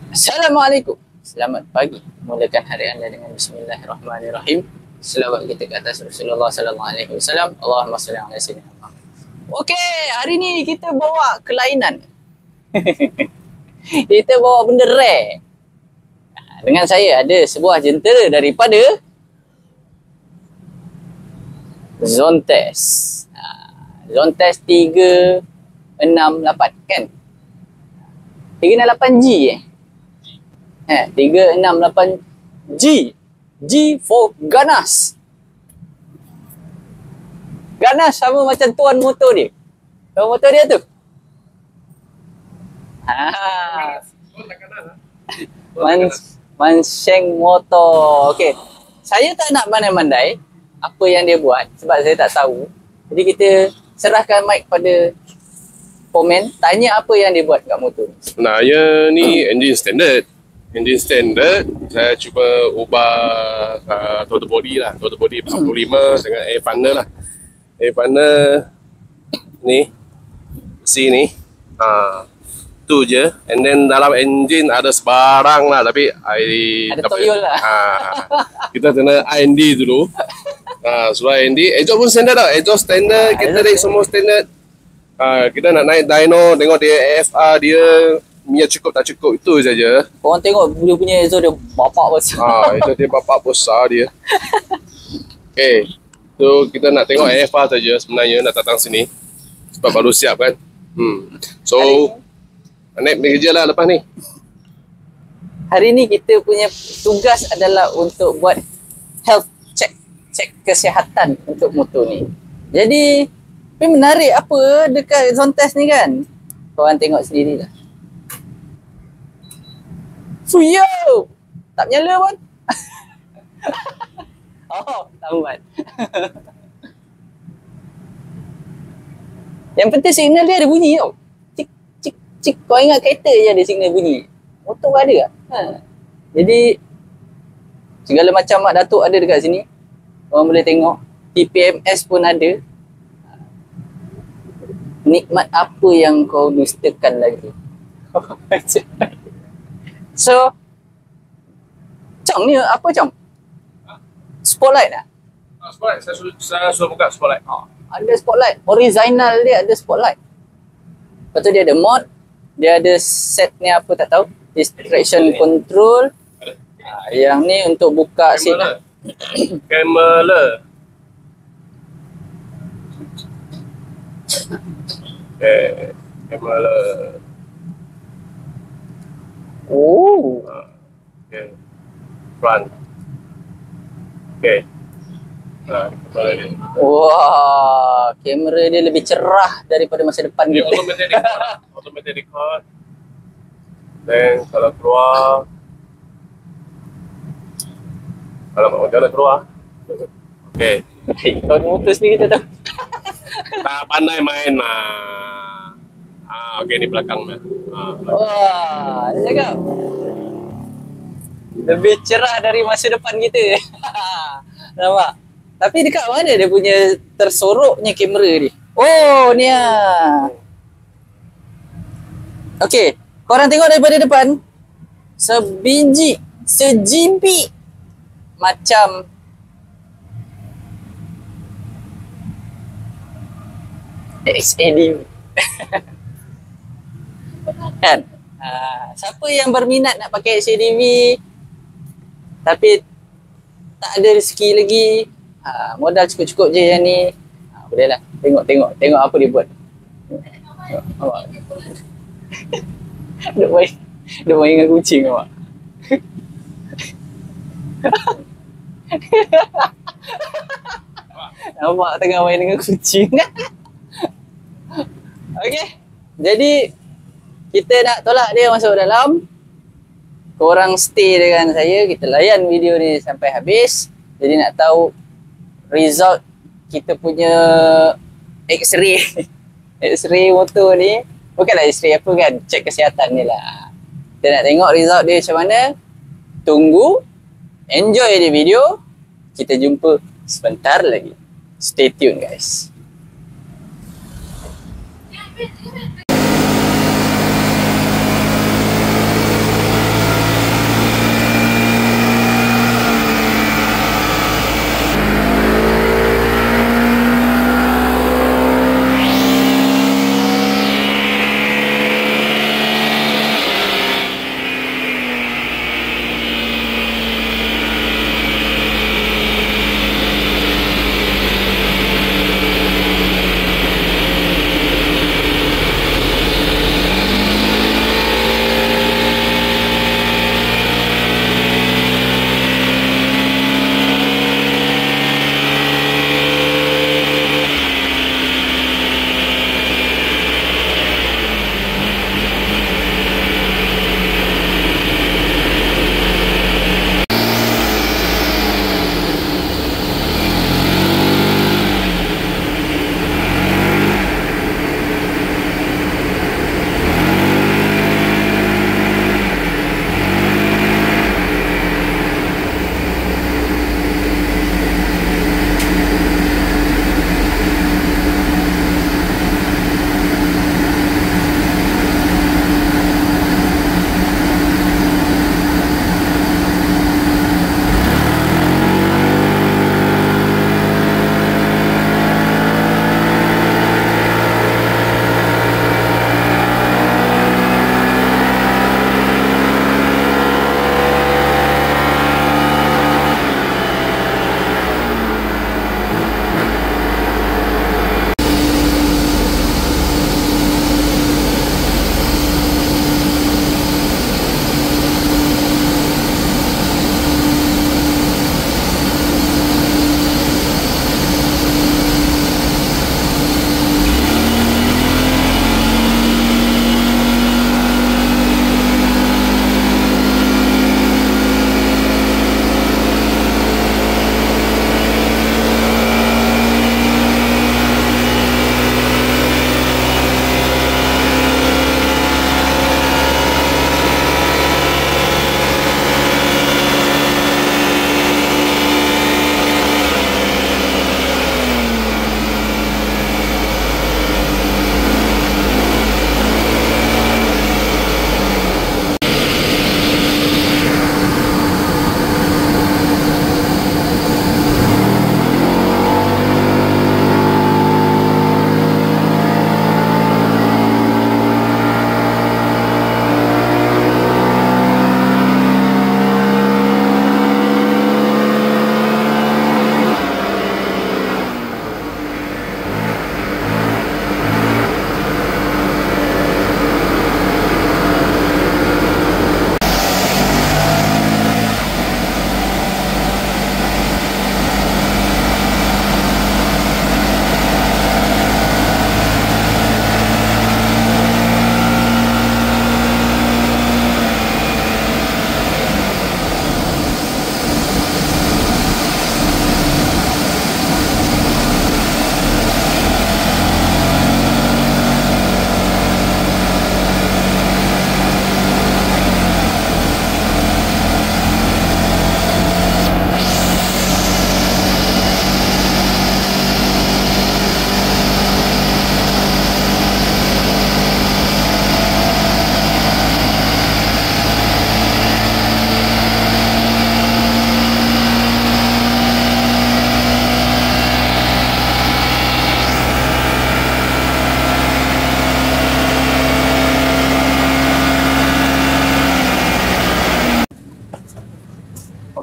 Assalamualaikum. Selamat pagi. Mulakan hari anda dengan bismillahirrahmanirrahim. Selawat kita ke atas Rasulullah sallallahu alaihi wasallam. Allahumma salli ala sayyidina Muhammad. Okey, hari ni kita bawa kelainan. Kita bawa benda rare. Dengan saya ada sebuah jentera daripada Zontes. Zontes 368 kan? 368G 368G. G for ganas. Ganas sama macam tuan motor dia. Tuan motor dia tu. Manseng motor. Okey. Saya tak nak pandai-pandai apa yang dia buat sebab saya tak tahu. Jadi kita serahkan mic pada komen, tanya apa yang dia buat kat motor. Sebenarnya ni engine standard. Engine standard, saya cuba ubah total body lah. Total body 45 dengan air funnel lah. Air funnel ni, besi ni. Tu je. And then dalam engine ada sebarang lah. Tapi Ada toyol lah. kita kena R&D dulu. Suruh R&D. Exhaust pun standard tau. Exhaust standard, kita tarik semua standard. Kita nak naik dyno, tengok dia AFR dia punya cukup tak cukup, itu saja. Korang tengok dia punya exhaust dia bapak besar. Itu dia bapak besar dia. Okay, so kita nak tengok AFR saja sebenarnya, nak datang sini sebab baru siap kan. So naik kerja lah lepas ni. Hari ni kita punya tugas adalah untuk buat health check, cek kesihatan untuk motor ni. Jadi menarik apa dekat Zontes ni kan. Korang tengok sendiri lah. Fuyo! Tak menyala pun. Oh, lambat. Yang penting signal dia ada bunyi tau. Cik, cik, cik. Kau ingat kereta je ada signal bunyi. Motor ada tak? Jadi, segala macam mak datuk ada dekat sini. Korang boleh tengok. TPMS pun ada. Nikmat apa yang kau dustakan lagi? So, Chong ni apa Chong? Spotlight lah? Spotlight, saya suruh buka spotlight. Ada spotlight, horizontal dia ada spotlight. Lepas tu dia ada mod, dia ada set ni apa tak tahu, distraction control. Yang ni untuk buka sini. Camera. Camera. Oh. Okay. Front. Okay. Kamera dia. Wah, kamera dia lebih cerah daripada masa depan Dia dia. automatic record. Automatic record. Then kalau keluar, kalau macam mana keluar? Okay. Kau motor sendiri kita tahu. Tak pandai main lah. Okay, ni belakang dia. Wah, dia cakap lebih cerah dari masa depan kita. Nampak? Tapi dekat mana dia punya tersoroknya kamera ni? Oh, ni lah. Okey, korang tengok daripada depan. Sebiji, sejibi macam XAD. Kan? Siapa yang berminat nak pakai XADV tapi tak ada rezeki lagi, modal cukup-cukup je yang ni, boleh lah. Tengok apa dia buat. Duk main dengan kucing awak. Nampak tengah main dengan kucing. Okey, jadi kita nak tolak dia masuk dalam. Korang stay dengan saya, kita layan video ni sampai habis. Jadi nak tahu result kita punya X-ray. X-ray motor ni, bukanlah X-ray apa kan, cek kesihatan ni lah. Kita nak tengok result dia macam mana. Tunggu, enjoy the video. Kita jumpa sebentar lagi. Stay tune guys.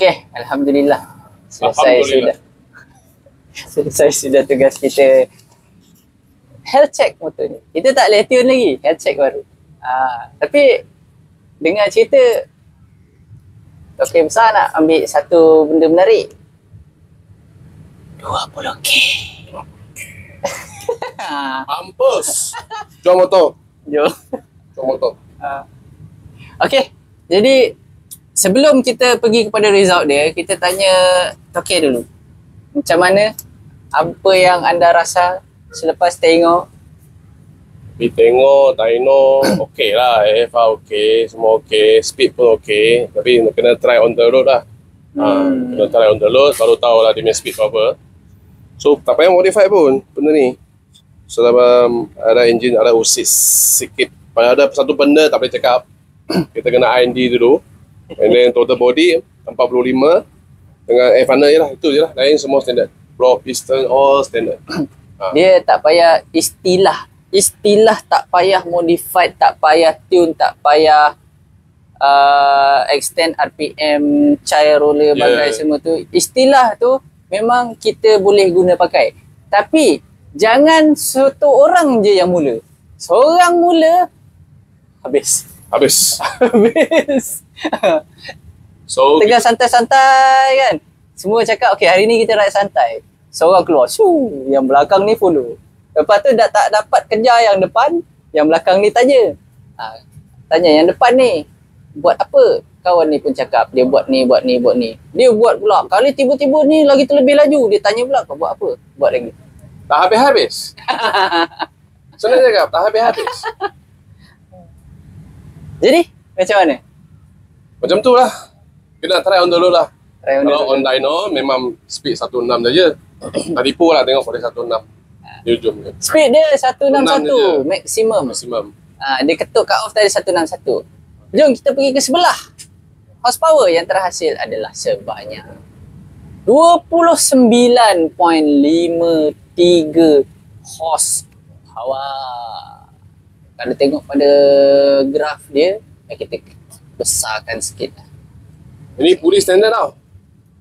Okey, alhamdulillah. Selesai Alhamdulillah. sudah. Selesai sudah tugas kita. Health check motor ni. Kita tak boleh tune lagi. Health check baru. Tapi dengar cerita Okey besar nak ambil satu benda menarik. 20k. Mampus. Jual motor. Jom. Jual motor. Okey. Jadi sebelum kita pergi kepada result dia, kita tanya Tokey dulu. Macam mana? Apa yang anda rasa selepas tengok? Tapi tengok dyno okey lah, AFR okey, semua okey, speed pun okey. Tapi kena try on the road lah. Kena try on the road baru tahu lah dia punya speed berapa. So tak payah modify pun benda ni. So ada engine, ada usis sikit. Pada ada satu benda tak boleh cakap. Kita kena R&D dulu. And then total body 45 dengan air funnel je lah. Itu je lah. Lain semua standard. Block, piston, all standard. Dia tak payah istilah tak payah modified, tak payah tune, tak payah extend RPM, cair roller, bagai semua tu. Istilah tu memang kita boleh guna pakai. Tapi jangan satu orang je yang mula. Seorang mula habis. Habis. So tengah santai-santai kan. Semua cakap okey hari ni kita ride santai. Seorang keluar, yang belakang ni follow. Lepas tu dah tak dapat kejar yang depan, yang belakang ni tanya. Tanya yang depan ni buat apa? Kawan ni pun cakap dia buat ni. Dia buat pula. Kali tiba-tiba ni lagi terlebih laju. Dia tanya pula kau buat apa? Buat lagi. Tak habis-habis. Senang cakap, tak habis-habis. Jadi macam mana? Macam tu lah. Kita nak try on the road lah. Kalau on Kalau dyno memang speed 16 saja. Tak tipu lah tengok pada 16. Jom je. speed dia 161 je. maksimum. Maksimum. Dia ketuk cut off tadi 161. Jom kita pergi ke sebelah. Horsepower yang terhasil adalah sebanyak 29.53 horsepower. Kalau tengok pada graf dia, kita besarkan sikit. Ini puri standard tau.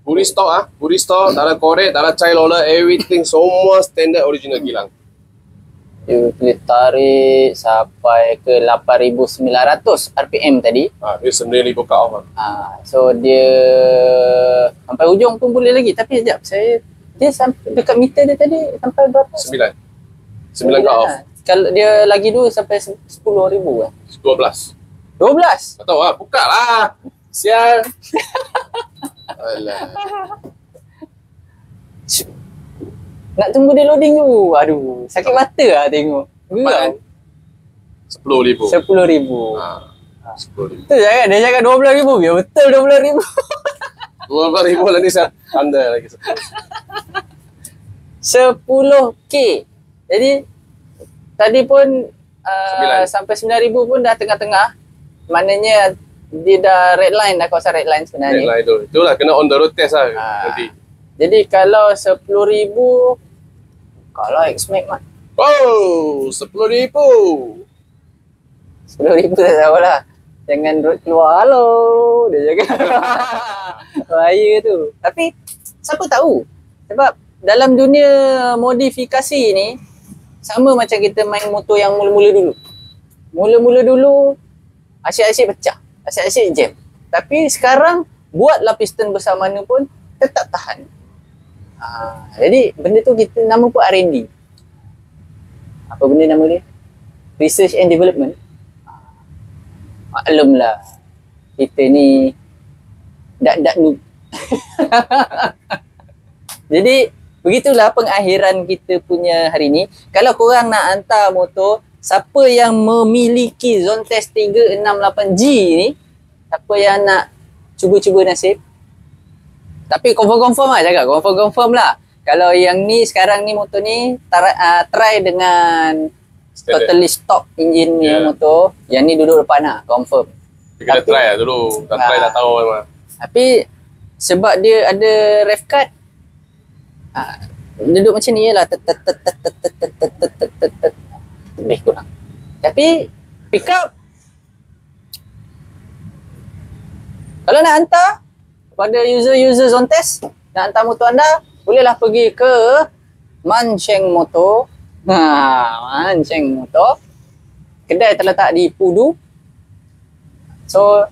Puri stock ah, puri stock, tak ada korek, tak ada child roller, everything semua standard original Gilang. Dia boleh tarik sampai ke 8,900 RPM tadi. Dia 9,000 cut off lah. So dia sampai ujung pun boleh lagi. Tapi sekejap, dia sampai dekat meter dia tadi sampai berapa? 9 cut off. Kalau dia lagi dulu sampai 10,000 kan? 12. 12? Tak tahu lah, buka lah. Sial. Alah. Nak tunggu dia loading tu. Aduh, sakit mata lah tengok. Geram. 10,000. 10,000. 10,000. Tu jangan, dia cakap 12,000. Biar betul 12,000. 12,000 lah ni saya tanda lagi 10k. Jadi tadi pun 9. sampai 9,000 pun dah tengah-tengah. Maknanya dia dah red line, dah kawasan red line sebenarnya. Red line tu. Itulah kena on the road test lah nanti. Jadi kalau 10,000 kalau X-Max mah. Oh, 10,000. 10,000 tak tahulah. Jangan road keluar. Halo. Dia cakap. Bahaya tu. Tapi siapa tahu? Sebab dalam dunia modifikasi ni sama macam kita main motor yang mula-mula dulu. Mula-mula dulu asyik-asyik pecah. Asyik-asyik jam. Tapi sekarang buatlah piston besar mana pun tetap tahan. Jadi benda tu kita nama pun R&D. Apa benda nama dia? Research and Development. Maklumlah kita ni dak noob. Jadi begitulah pengakhiran kita punya hari ni. Kalau korang nak hantar motor, siapa yang memiliki Zone Test 368G ni, siapa yang nak cuba-cuba nasib, tapi confirm lah cakap, confirm lah. Kalau yang ni sekarang ni motor ni try dengan totally stock engine ni motor, yang ni duduk depan lah, confirm. Kita try lah dulu, dah try dah tahu memang. Tapi sebab dia ada rev card, duduk macam ni je lah, lebih kurang. Tapi pick up, kalau nak hantar kepada user-user Zontes nak hantar motor anda, bolehlah pergi ke Mansheng Motor. Mansheng Motor. Kedai terletak di Pudu. So,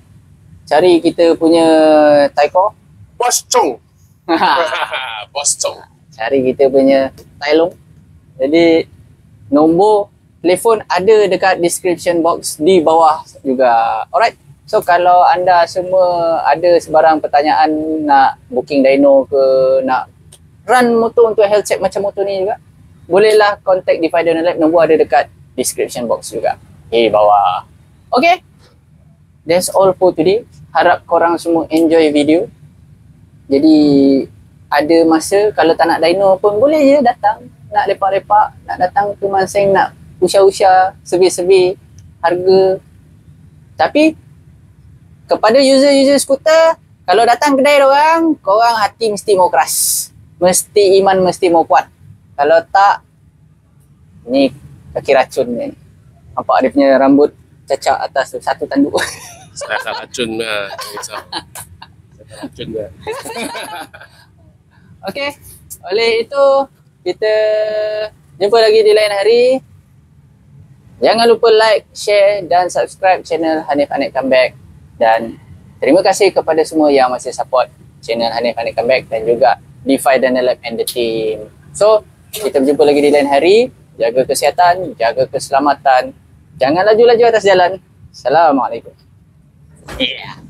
cari kita punya Taiko. Bos Chong. Bos Chong. Cari kita punya Tailong. Jadi, nombor telefon ada dekat description box di bawah juga. Alright. So kalau anda semua ada sebarang pertanyaan nak booking dyno ke, nak run motor untuk health check macam motor ni juga, bolehlah contact Defy Dyno Lab. Nombor ada dekat description box juga di bawah. Okay. That's all for today. Harap korang semua enjoy video. Jadi ada masa kalau tak nak dyno pun boleh je datang. Nak lepak-lepak, nak datang ke Manseng, nak usah-usah, sebi-sebi harga. Tapi kepada user-user skuter, kalau datang kedai dorang, korang hati mesti mau keras. Mesti iman mesti mau kuat. Kalau tak, ni kaki racun ni. Nampak dia punya rambut cacak atas tu, satu tanduk. Saya racun lah. Saya racun lah. Okay, oleh itu kita jumpa lagi di lain hari. Jangan lupa like, share dan subscribe channel Hanif Anik Comeback. Dan terima kasih kepada semua yang masih support channel Hanif Anik Comeback dan juga Defy Dyno Lab and the team. So, kita berjumpa lagi di lain hari. Jaga kesihatan, jaga keselamatan. Jangan laju-laju atas jalan. Assalamualaikum. Yeah.